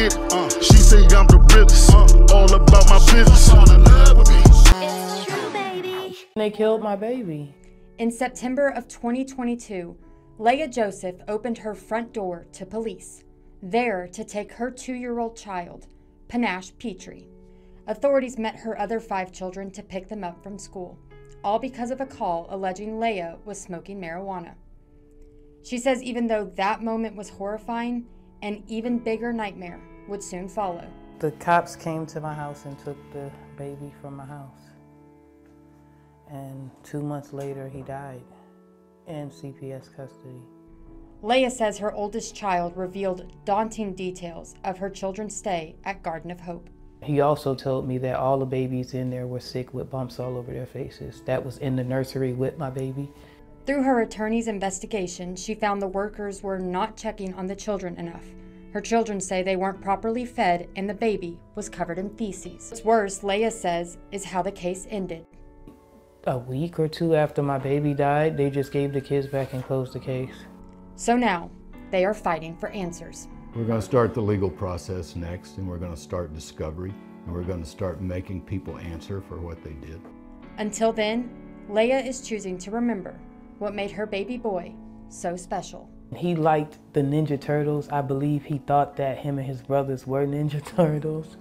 get it. She say I'm the realest, all about my business. It's true, baby. They killed my baby. In September of 2022, Leah Joseph opened her front door to police, there to take her 2-year-old child, Panache Petry. Authorities met her other 5 children to pick them up from school, all because of a call alleging Leah was smoking marijuana. She says even though that moment was horrifying, an even bigger nightmare would soon follow. The cops came to my house and took the baby from my house. And 2 months later, he died in CPS custody. Leah says her oldest child revealed daunting details of her children's stay at Garden of Hope. He also told me that all the babies in there were sick with bumps all over their faces. That was in the nursery with my baby. Through her attorney's investigation, she found the workers were not checking on the children enough. Her children say they weren't properly fed and the baby was covered in feces. What's worse, Leah says, is how the case ended. A week or 2 after my baby died, they just gave the kids back and closed the case. So now, they are fighting for answers. We're going to start the legal process next, and we're going to start discovery, and we're going to start making people answer for what they did. Until then, Leah is choosing to remember what made her baby boy so special. He liked the Ninja Turtles. I believe he thought that him and his brothers were Ninja Turtles.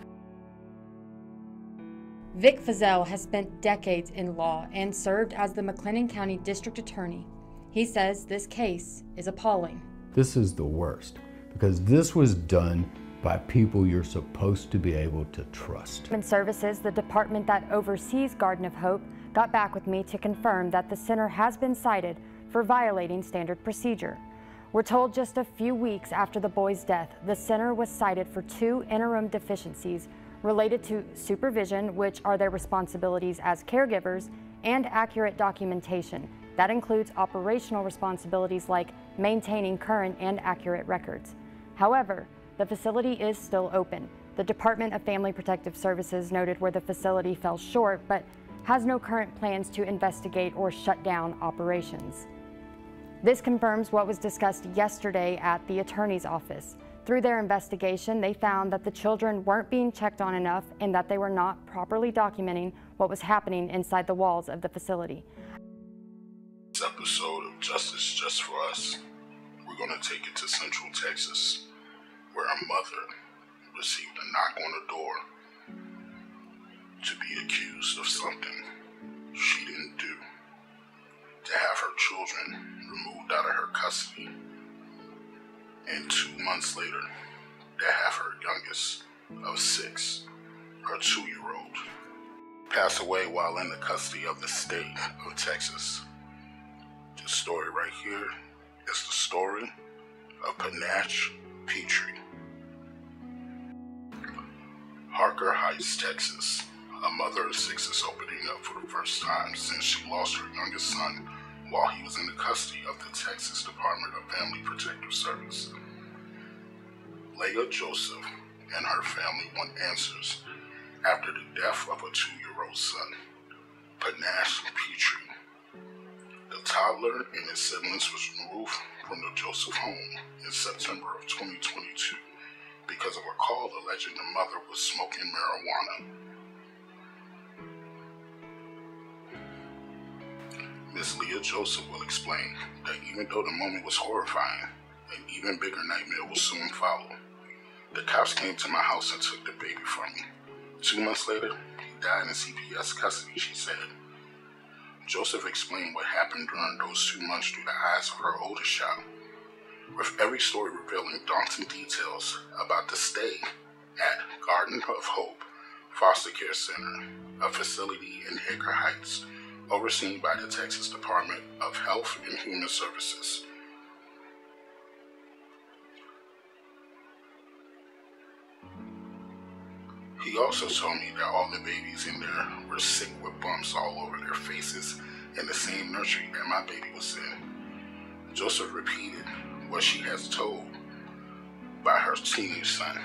Vic Feazell has spent decades in law and served as the McLennan County District Attorney. He says this case is appalling. This is the worst, because this was done by people you're supposed to be able to trust. Human Services, the department that oversees Garden of Hope, got back with me to confirm that the center has been cited for violating standard procedure. We're told just a few weeks after the boy's death, the center was cited for 2 interim deficiencies related to supervision, which are their responsibilities as caregivers, and accurate documentation. That includes operational responsibilities like maintaining current and accurate records. However, the facility is still open. The Department of Family Protective Services noted where the facility fell short, but has no current plans to investigate or shut down operations. This confirms what was discussed yesterday at the attorney's office. Through their investigation, they found that the children weren't being checked on enough and that they were not properly documenting what was happening inside the walls of the facility. This episode of Justice Just For Us, we're going to take it to Central Texas, where a mother received a knock on the door to be accused of something she didn't do, to have her children removed out of her custody, and 2 months later, to have her youngest of 6, her 2-year-old, pass away while in the custody of the state of Texas. This story right here is the story of Panache Petry. Harker Heights, Texas. A mother of 6 is opening up for the first time since she lost her youngest son while he was in the custody of the Texas Department of Family Protective Service. Leah Joseph and her family want answers after the death of a 2-year-old son, Panache Petry. The toddler and his siblings was removed from the Joseph home in September of 2022 because of a call alleging the mother was smoking marijuana. Miss Leah Joseph will explain that even though the moment was horrifying, an even bigger nightmare will soon follow. The cops came to my house and took the baby from me. 2 months later, he died in CPS custody, she said. Joseph explained what happened during those 2 months through the eyes of her oldest child, with every story revealing daunting details about the stay at Garden of Hope Foster Care Center, a facility in Harker Heights, overseen by the Texas Department of Health and Human Services. He also told me that all the babies in there were sick with bumps all over their faces in the same nursery that my baby was in. Joseph repeated what she has told by her teenage son.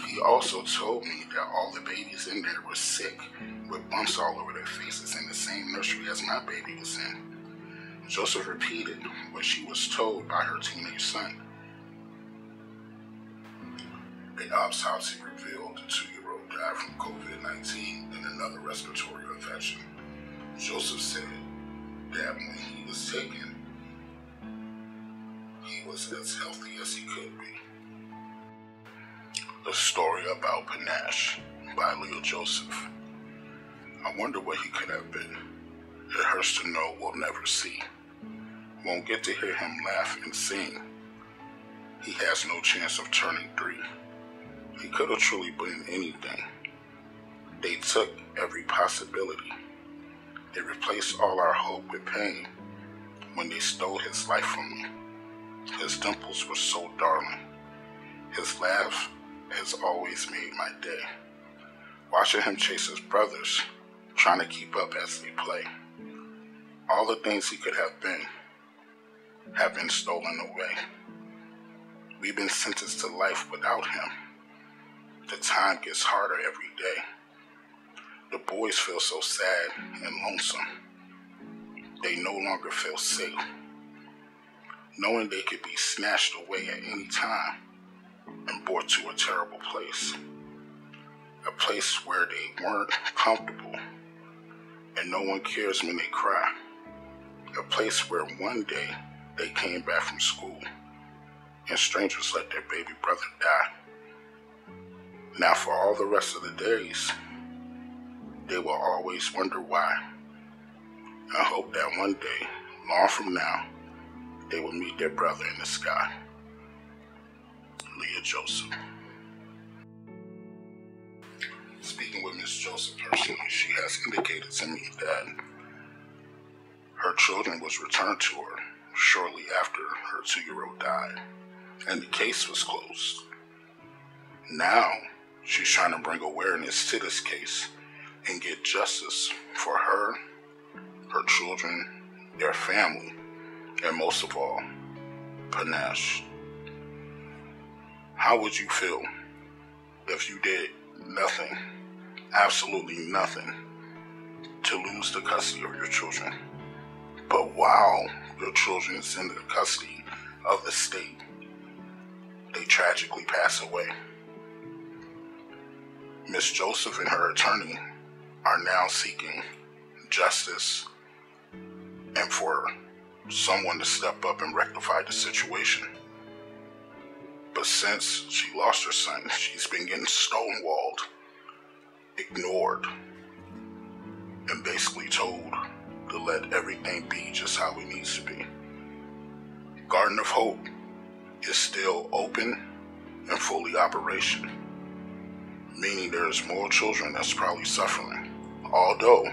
He also told me that all the babies in there were sick with bumps all over their faces in the same nursery as my baby was in. Joseph repeated what she was told by her teenage son. An autopsy revealed the 2-year-old died from COVID-19 and another respiratory infection. Joseph said that when he was taken, he was as healthy as he could be. The story about Panache by Leah Joseph. I wonder what he could have been. It hurts to know we'll never see. Won't get to hear him laugh and sing. He has no chance of turning 3. He could have truly been anything. They took every possibility. They replaced all our hope with pain when they stole his life from me. His dimples were so darling. His laugh has always made my day. Watching him chase his brothers, trying to keep up as they play. All the things he could have been stolen away. We've been sentenced to life without him. The time gets harder every day. The boys feel so sad and lonesome. They no longer feel safe, knowing they could be snatched away at any time and brought to a terrible place. A place where they weren't comfortable and no one cares when they cry. A place where one day they came back from school and strangers let their baby brother die. Now for all the rest of the days, they will always wonder why. I hope that one day, long from now, they will meet their brother in the sky. Leah Joseph. Speaking with Miss Joseph personally, she has indicated to me that her children was returned to her shortly after her 2-year-old died, and the case was closed. Now, she's trying to bring awareness to this case and get justice for her, her children, their family, and most of all, Panache. How would you feel if you did nothing, absolutely nothing, to lose the custody of your children? But while your children is in the custody of the state, they tragically pass away. Miss Joseph and her attorney are now seeking justice and for someone to step up and rectify the situation. But since she lost her son, she's been getting stonewalled, ignored, and basically told to let everything be just how it needs to be. Garden of Hope is still open and fully operational, meaning there's more children that's probably suffering, although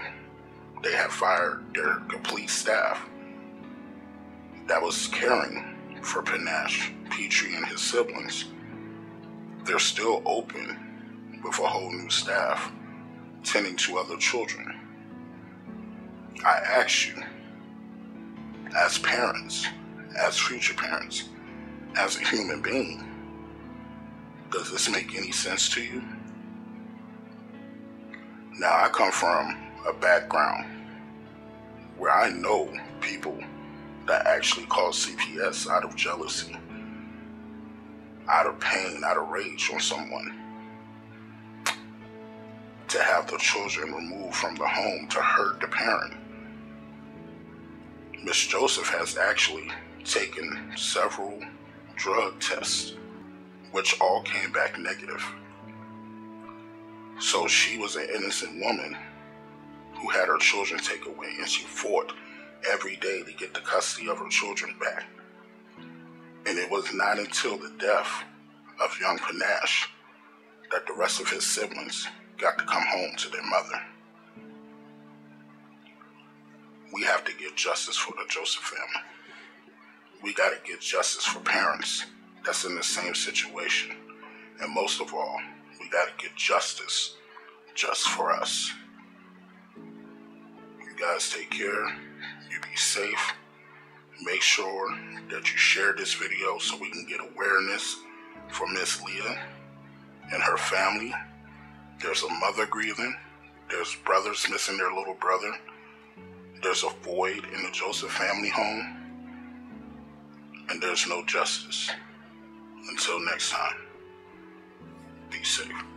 they have fired their complete staff that was caring for Panache Petry and his siblings. They're still open with a whole new staff tending to other children. I ask you, as parents, as future parents, as a human being, does this make any sense to you? Now, I come from a background where I know people that actually call CPS out of jealousy, out of pain, out of rage on someone, to have the children removed from the home to hurt the parent. Miss Joseph has actually taken several drug tests, which all came back negative. So she was an innocent woman who had her children taken away, and she fought every day to get the custody of her children back. And it was not until the death of young Panache that the rest of his siblings got to come home to their mother. We have to get justice for the Joseph family. We got to get justice for parents that's in the same situation. And most of all, we got to get justice just for us. You guys take care. You be safe. Make sure that you share this video so we can get awareness for Miss Leah and her family. There's a mother grieving. There's brothers missing their little brother. There's a void in the Joseph family home. And there's no justice. Until next time. Be safe.